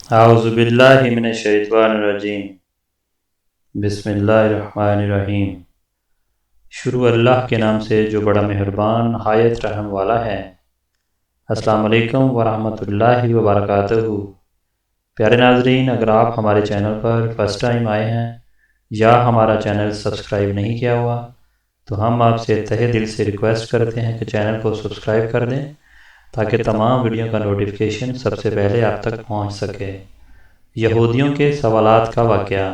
اعوذ باللہ من الشیطان الرجیم۔ بسم اللہ الرحمن الرحیم۔ شروع اللہ کے نام سے جو بڑا مہربان نہایت رحم والا ہے۔ السلام علیکم ورحمۃ اللہ وبرکاتہ۔ پیارے ناظرین، اگر آپ ہمارے چینل پر فرسٹ ٹائم آئے ہیں یا ہمارا چینل سبسکرائب نہیں کیا ہوا تو ہم آپ سے تہہ دل سے ریکویسٹ کرتے ہیں کہ چینل کو سبسکرائب کر دیں تاکہ تمام ویڈیو کا نوٹیفیکیشن سب سے پہلے آپ تک پہنچ سکے۔ یہودیوں کے سوالات کا واقعہ۔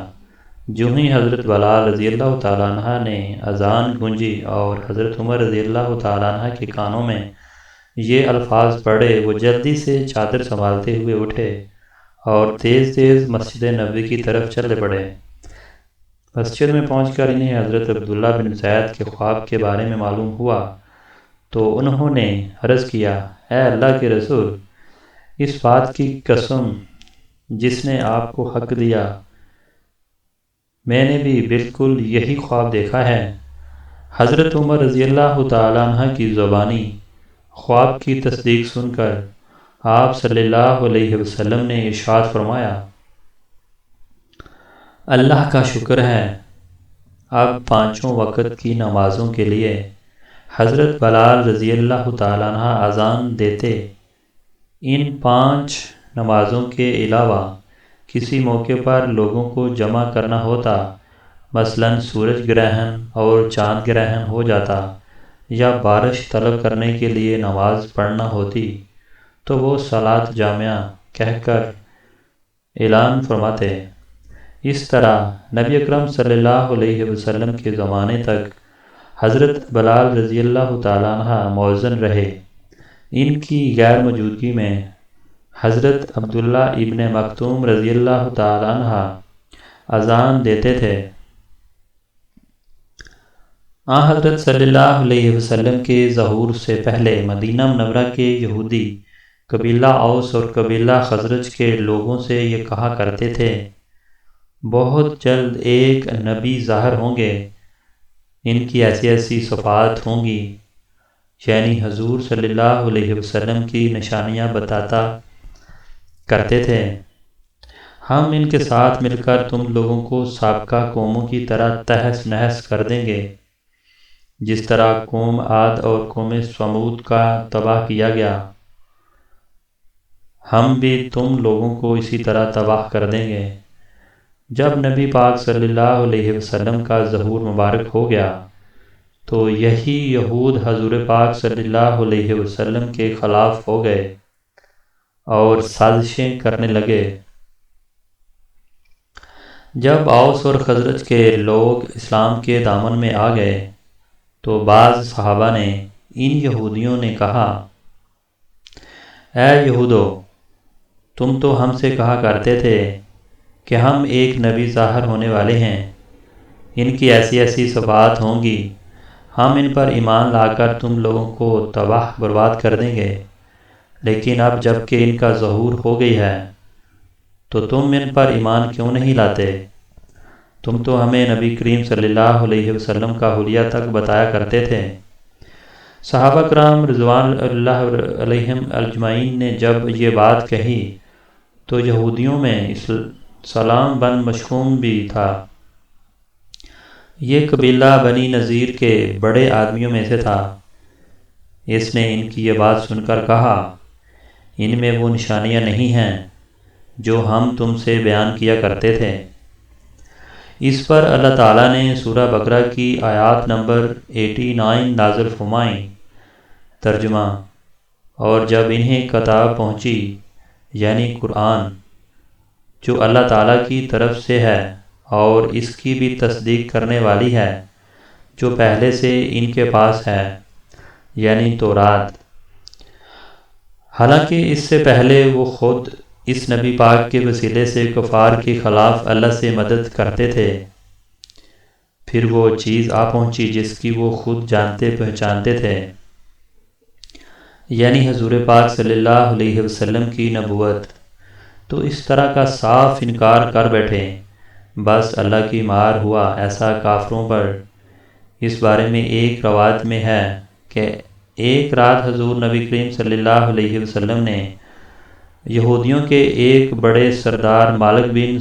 جو ہی حضرت بلال رضی اللہ تعالیٰ عنہ نے اذان گونجی اور حضرت عمر رضی اللہ تعالیٰ عنہ کے کانوں میں یہ الفاظ پڑھے، وہ جلدی سے چادر سنبھالتے ہوئے اٹھے اور تیز تیز مسجد نبوی کی طرف چلے پڑے۔ مسجد میں پہنچ کر انہیں حضرت عبداللہ بن زید کے خواب کے بارے میں معلوم ہوا تو انہوں نے عرض کیا، اے اللہ کے رسول، اس بات کی قسم جس نے آپ کو حق دیا، میں نے بھی بالکل یہی خواب دیکھا ہے۔ حضرت عمر رضی اللہ تعالیٰ عنہ کی زبانی خواب کی تصدیق سن کر آپ صلی اللہ علیہ وسلم نے ارشاد فرمایا، اللہ کا شکر ہے، اب پانچوں وقت کی نمازوں کے لیے حضرت بلال رضی اللہ تعالیٰ عنہ اذان دیتے۔ ان 5 نمازوں کے علاوہ کسی موقع پر لوگوں کو جمع کرنا ہوتا، مثلا سورج گرہن اور چاند گرہن ہو جاتا یا بارش طلب کرنے کے لیے نماز پڑھنا ہوتی تو وہ صلاۃ جامعہ کہہ کر اعلان فرماتے۔ اس طرح نبی اکرم صلی اللہ علیہ وسلم کے زمانے تک حضرت بلال رضی اللہ تعالیٰ عنہ مؤذن رہے۔ ان کی غیر موجودگی میں حضرت عبداللہ ابن مکتوم رضی اللہ تعالیٰ عنہ اذان دیتے تھے۔ حضرت صلی اللہ علیہ وسلم کے ظہور سے پہلے مدینہ منورہ کے یہودی قبیلہ اوس اور قبیلہ خزرج کے لوگوں سے یہ کہا کرتے تھے، بہت جلد ایک نبی ظاہر ہوں گے، ان کی ایسی ایسی صفات ہوں گی، یعنی حضور صلی اللہ علیہ وسلم کی نشانیاں بتاتا کرتے تھے، ہم ان کے ساتھ مل کر تم لوگوں کو سابقہ قوموں کی طرح تہس نہس کر دیں گے، جس طرح قوم عاد اور قوم ثمود کا تباہ کیا گیا، ہم بھی تم لوگوں کو اسی طرح تباہ کر دیں گے۔ جب نبی پاک صلی اللہ علیہ وسلم کا ظہور مبارک ہو گیا تو یہی یہود حضور پاک صلی اللہ علیہ وسلم کے خلاف ہو گئے اور سازشیں کرنے لگے۔ جب اوس اور خزرج کے لوگ اسلام کے دامن میں آ گئے تو بعض صحابہ نے ان یہودیوں نے کہا، اے یہودو، تم تو ہم سے کہا کرتے تھے کہ ہم ایک نبی ظاہر ہونے والے ہیں، ان کی ایسی ایسی صفات ہوں گی، ہم ان پر ایمان لا کر تم لوگوں کو تباہ برباد کر دیں گے، لیکن اب جب کہ ان کا ظہور ہو گئی ہے تو تم ان پر ایمان کیوں نہیں لاتے؟ تم تو ہمیں نبی کریم صلی اللہ علیہ وسلم کا حلیہ تک بتایا کرتے تھے۔ صحابہ کرام رضوان اللہ علیہم اجمعین نے جب یہ بات کہی تو یہودیوں میں سلام بن مشکوم بھی تھا۔ یہ قبیلہ بنی نذیر کے بڑے آدمیوں میں سے تھا۔ اس نے ان کی یہ بات سن کر کہا، ان میں وہ نشانیاں نہیں ہیں جو ہم تم سے بیان کیا کرتے تھے۔ اس پر اللہ تعالیٰ نے سورہ بقرہ کی آیات نمبر 89 نازل فرمائیں۔ ترجمہ: اور جب انہیں کتاب پہنچی، یعنی قرآن، جو اللہ تعالیٰ کی طرف سے ہے اور اس کی بھی تصدیق کرنے والی ہے جو پہلے سے ان کے پاس ہے، یعنی تورات، حالانکہ اس سے پہلے وہ خود اس نبی پاک کے وسیلے سے کفار کے خلاف اللہ سے مدد کرتے تھے، پھر وہ چیز آ پہنچی جس کی وہ خود جانتے پہچانتے تھے، یعنی حضور پاک صلی اللہ علیہ وسلم کی نبوت، تو اس طرح کا صاف انکار کر بیٹھے، بس اللہ کی مار ہوا ایسا کافروں پر۔ اس بارے میں ایک روایت میں ہے کہ ایک رات حضور نبی کریم صلی اللہ علیہ وسلم نے یہودیوں کے ایک بڑے سردار مالک بن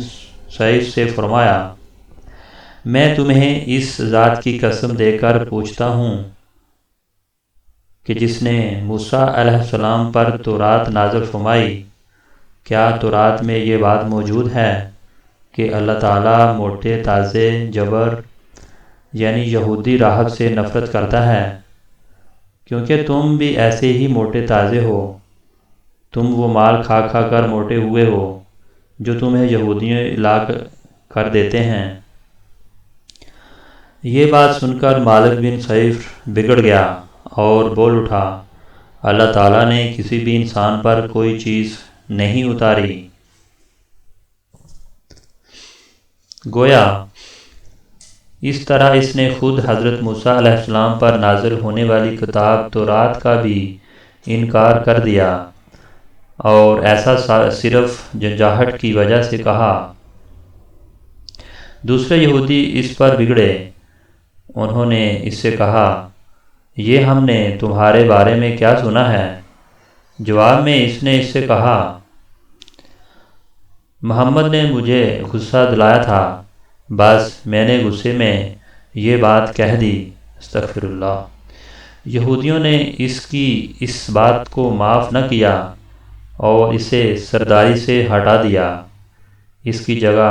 سیف سے فرمایا، میں تمہیں اس ذات کی قسم دے کر پوچھتا ہوں کہ جس نے موسیٰ علیہ السلام پر تورات نازل فرمائی، کیا تورات میں یہ بات موجود ہے کہ اللہ تعالیٰ موٹے تازے جبر یعنی یہودی راہب سے نفرت کرتا ہے؟ کیونکہ تم بھی ایسے ہی موٹے تازے ہو، تم وہ مال کھا کھا کر موٹے ہوئے ہو جو تمہیں یہودیوں لا کر دیتے ہیں۔ یہ بات سن کر مالک بن سیف بگڑ گیا اور بول اٹھا، اللہ تعالیٰ نے کسی بھی انسان پر کوئی چیز نہیں اتاری۔ گویا اس طرح اس نے خود حضرت موسیٰ علیہ السلام پر نازل ہونے والی کتاب تورات کا بھی انکار کر دیا، اور ایسا صرف جنجاہٹ کی وجہ سے کہا۔ دوسرے یہودی اس پر بگڑے، انہوں نے اس سے کہا، یہ ہم نے تمہارے بارے میں کیا سنا ہے؟ جواب میں اس نے اس سے کہا، محمد نے مجھے غصہ دلایا تھا، بس میں نے غصے میں یہ بات کہہ دی۔ استغفر اللہ۔ یہودیوں نے اس بات کو معاف نہ کیا اور اسے سرداری سے ہٹا دیا۔ اس کی جگہ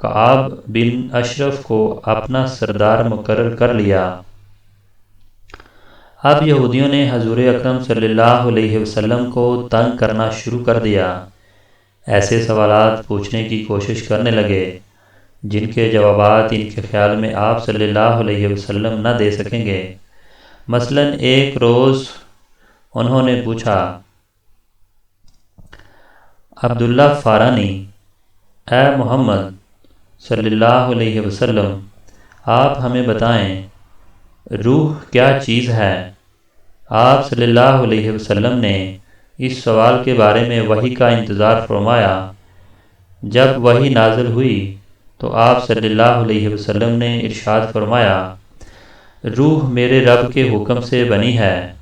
کعب بن اشرف کو اپنا سردار مقرر کر لیا۔ اب یہودیوں نے حضور اکرم صلی اللہ علیہ وسلم کو تنگ کرنا شروع کر دیا، ایسے سوالات پوچھنے کی کوشش کرنے لگے جن کے جوابات ان کے خیال میں آپ صلی اللہ علیہ وسلم نہ دے سکیں گے۔ مثلا ایک روز انہوں نے پوچھا، عبداللہ فارانی، اے محمد صلی اللہ علیہ وسلم، آپ ہمیں بتائیں روح کیا چیز ہے؟ آپ صلی اللہ علیہ وسلم نے اس سوال کے بارے میں وحی کا انتظار فرمایا۔ جب وحی نازل ہوئی تو آپ صلی اللہ علیہ وسلم نے ارشاد فرمایا، روح میرے رب کے حکم سے بنی ہے،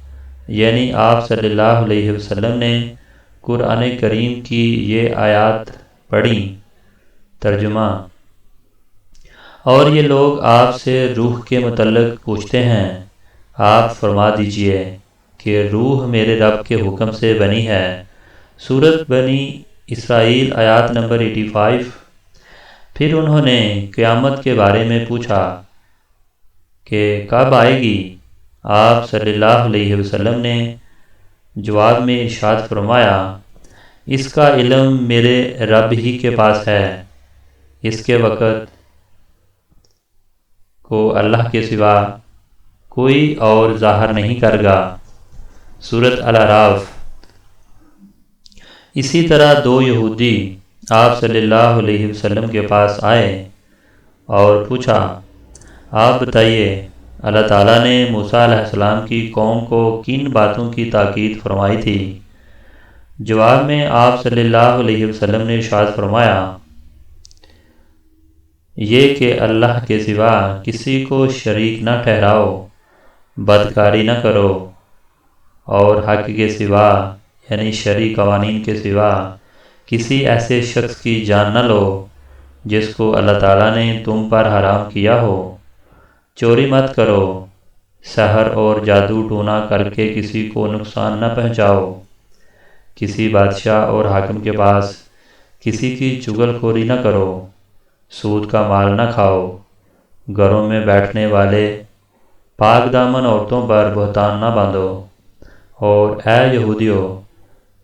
یعنی آپ صلی اللہ علیہ وسلم نے قرآن کریم کی یہ آیات پڑھیں۔ ترجمہ: اور یہ لوگ آپ سے روح کے متعلق پوچھتے ہیں، آپ فرما دیجئے کہ روح میرے رب کے حکم سے بنی ہے۔ سورۃ بنی اسرائیل آیات نمبر 85۔ پھر انہوں نے قیامت کے بارے میں پوچھا کہ کب آئے گی؟ آپ صلی اللہ علیہ وسلم نے جواب میں ارشاد فرمایا، اس کا علم میرے رب ہی کے پاس ہے، اس کے وقت کو اللہ کے سوا کوئی اور ظاہر نہیں کرے گا۔ سورۃ الاعراف۔ اسی طرح دو یہودی آپ صلی اللہ علیہ وسلم کے پاس آئے اور پوچھا، آپ بتائیے اللہ تعالیٰ نے موسیٰ علیہ السلام کی قوم کو کن باتوں کی تاکید فرمائی تھی؟ جواب میں آپ صلی اللہ علیہ وسلم نے ارشاد فرمایا، یہ کہ اللہ کے سوا کسی کو شریک نہ ٹھہراؤ، بدکاری نہ کرو، اور حق کے سوا یعنی شرعی قوانین کے سوا کسی ایسے شخص کی جان نہ لو جس کو اللہ تعالیٰ نے تم پر حرام کیا ہو، چوری مت کرو، سحر اور جادو ٹونا کر کے کسی کو نقصان نہ پہنچاؤ، کسی بادشاہ اور حاکم کے پاس کسی کی چغل خوری نہ کرو، سود کا مال نہ کھاؤ، گھروں میں بیٹھنے والے پاک دامن عورتوں پر بہتان نہ باندھو، اور اے یہودیو،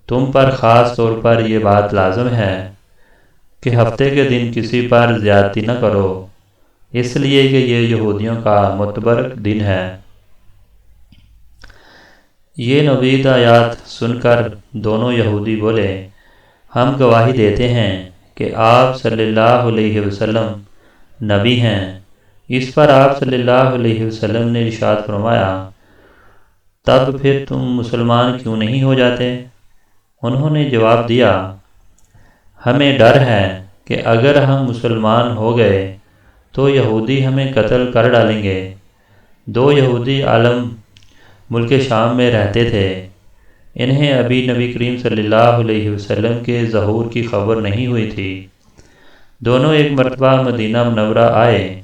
تم پر خاص طور پر یہ بات لازم ہے کہ ہفتے کے دن کسی پر زیادتی نہ کرو، اس لیے کہ یہ یہودیوں کا متبرک دن ہے۔ یہ نوید آیات سن کر دونوں یہودی بولے، ہم گواہی دیتے ہیں کہ آپ صلی اللہ علیہ وسلم نبی ہیں۔ اس پر آپ صلی اللہ علیہ وسلم نے ارشاد فرمایا، تب پھر تم مسلمان کیوں نہیں ہو جاتے؟ انہوں نے جواب دیا، ہمیں ڈر ہے کہ اگر ہم مسلمان ہو گئے تو یہودی ہمیں قتل کر ڈالیں گے۔ دو یہودی عالم ملک شام میں رہتے تھے، انہیں ابھی نبی کریم صلی اللہ علیہ وسلم کے ظہور کی خبر نہیں ہوئی تھی۔ دونوں ایک مرتبہ مدینہ منورہ آئے۔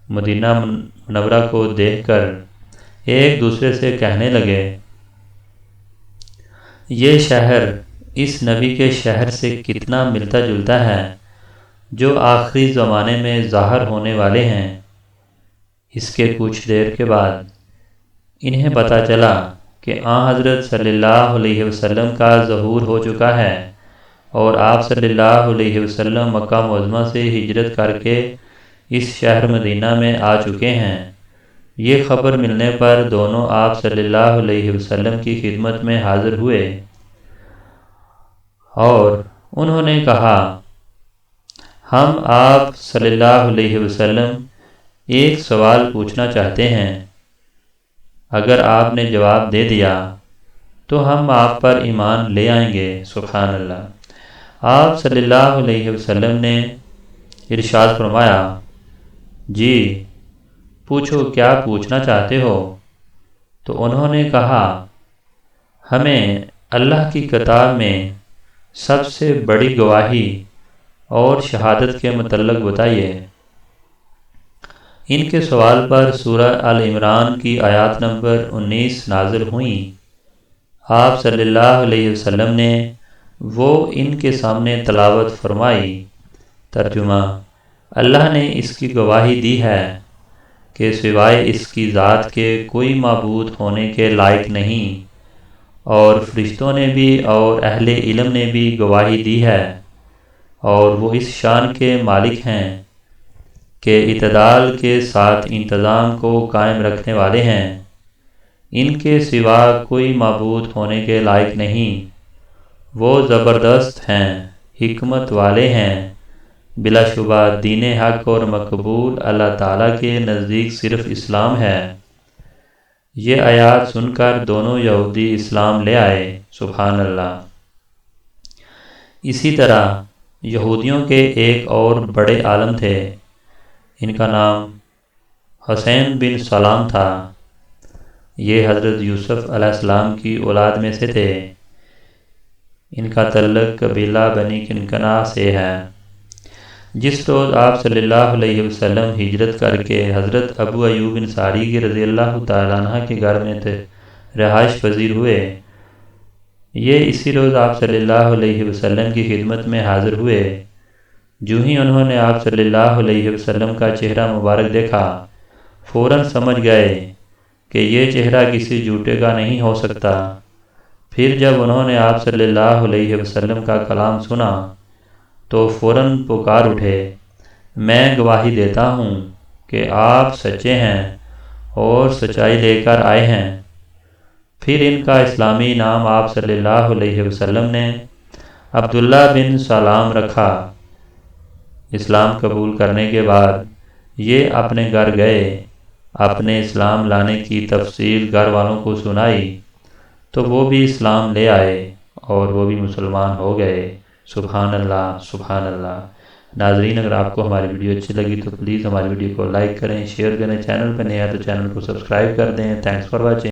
مدینہ منورہ کو دیکھ کر ایک دوسرے سے کہنے لگے، یہ شہر اس نبی کے شہر سے کتنا ملتا جلتا ہے جو آخری زمانے میں ظاہر ہونے والے ہیں۔ اس کے کچھ دیر کے بعد انہیں پتہ چلا کہ حضرت صلی اللہ علیہ وسلم کا ظہور ہو چکا ہے اور آپ صلی اللہ علیہ وسلم مکہ معظمہ سے ہجرت کر کے اس شہر مدینہ میں آ چکے ہیں۔ یہ خبر ملنے پر دونوں آپ صلی اللہ علیہ وسلم کی خدمت میں حاضر ہوئے اور انہوں نے کہا، ہم آپ صلی اللہ علیہ وسلم ایک سوال پوچھنا چاہتے ہیں، اگر آپ نے جواب دے دیا تو ہم آپ پر ایمان لے آئیں گے۔ سبحان اللہ۔ آپ صلی اللہ علیہ وسلم نے ارشاد فرمایا، جی پوچھو، کیا پوچھنا چاہتے ہو؟ تو انہوں نے کہا، ہمیں اللہ کی کتاب میں سب سے بڑی گواہی اور شہادت کے متعلق بتائیے۔ ان کے سوال پر سورہ آل عمران کی آیات نمبر 19 نازل ہوئیں۔ آپ صلی اللہ علیہ وسلم نے وہ ان کے سامنے تلاوت فرمائی۔ ترجمہ: اللہ نے اس کی گواہی دی ہے کہ سوائے اس کی ذات کے کوئی معبود ہونے کے لائق نہیں، اور فرشتوں نے بھی اور اہل علم نے بھی گواہی دی ہے، اور وہ اس شان کے مالک ہیں کہ اعتدال کے ساتھ انتظام کو قائم رکھنے والے ہیں۔ ان کے سوا کوئی معبود ہونے کے لائق نہیں، وہ زبردست ہیں، حکمت والے ہیں۔ بلا شبہ دین حق اور مقبول اللہ تعالیٰ کے نزدیک صرف اسلام ہے۔ یہ آیات سن کر دونوں یہودی اسلام لے آئے۔ سبحان اللہ۔ اسی طرح یہودیوں کے ایک اور بڑے عالم تھے، ان کا نام حسین بن سلام تھا۔ یہ حضرت یوسف علیہ السلام کی اولاد میں سے تھے۔ ان کا تعلق قبیلہ بنی کنکنا سے ہے۔ جس روز آپ صلی اللہ علیہ وسلم ہجرت کر کے حضرت ابو ایوب انصاری کی رضی اللہ تعالیٰ عنہ کے گھر میں رہائش پذیر ہوئے، یہ اسی روز آپ صلی اللہ علیہ وسلم کی خدمت میں حاضر ہوئے۔ جو ہی انہوں نے آپ صلی اللہ علیہ وسلم کا چہرہ مبارک دیکھا، فوراً سمجھ گئے کہ یہ چہرہ کسی جھوٹے کا نہیں ہو سکتا۔ پھر جب انہوں نے آپ صلی اللہ علیہ وسلم کا کلام سنا تو فوراً پکار اٹھے، میں گواہی دیتا ہوں کہ آپ سچے ہیں اور سچائی لے کر آئے ہیں۔ پھر ان کا اسلامی نام آپ صلی اللہ علیہ وسلم نے عبداللہ بن سلام رکھا۔ اسلام قبول کرنے کے بعد یہ اپنے گھر گئے، اپنے اسلام لانے کی تفصیل گھر والوں کو سنائی تو وہ بھی اسلام لے آئے اور وہ بھی مسلمان ہو گئے۔ سبحان اللہ، سبحان اللہ۔ ناظرین، اگر آپ کو ہماری ویڈیو اچھی لگی تو پلیز ہماری ویڈیو کو لائک کریں، شیئر کریں، چینل پہ نیا ہے تو چینل کو سبسکرائب کر دیں۔ Thanks for watching.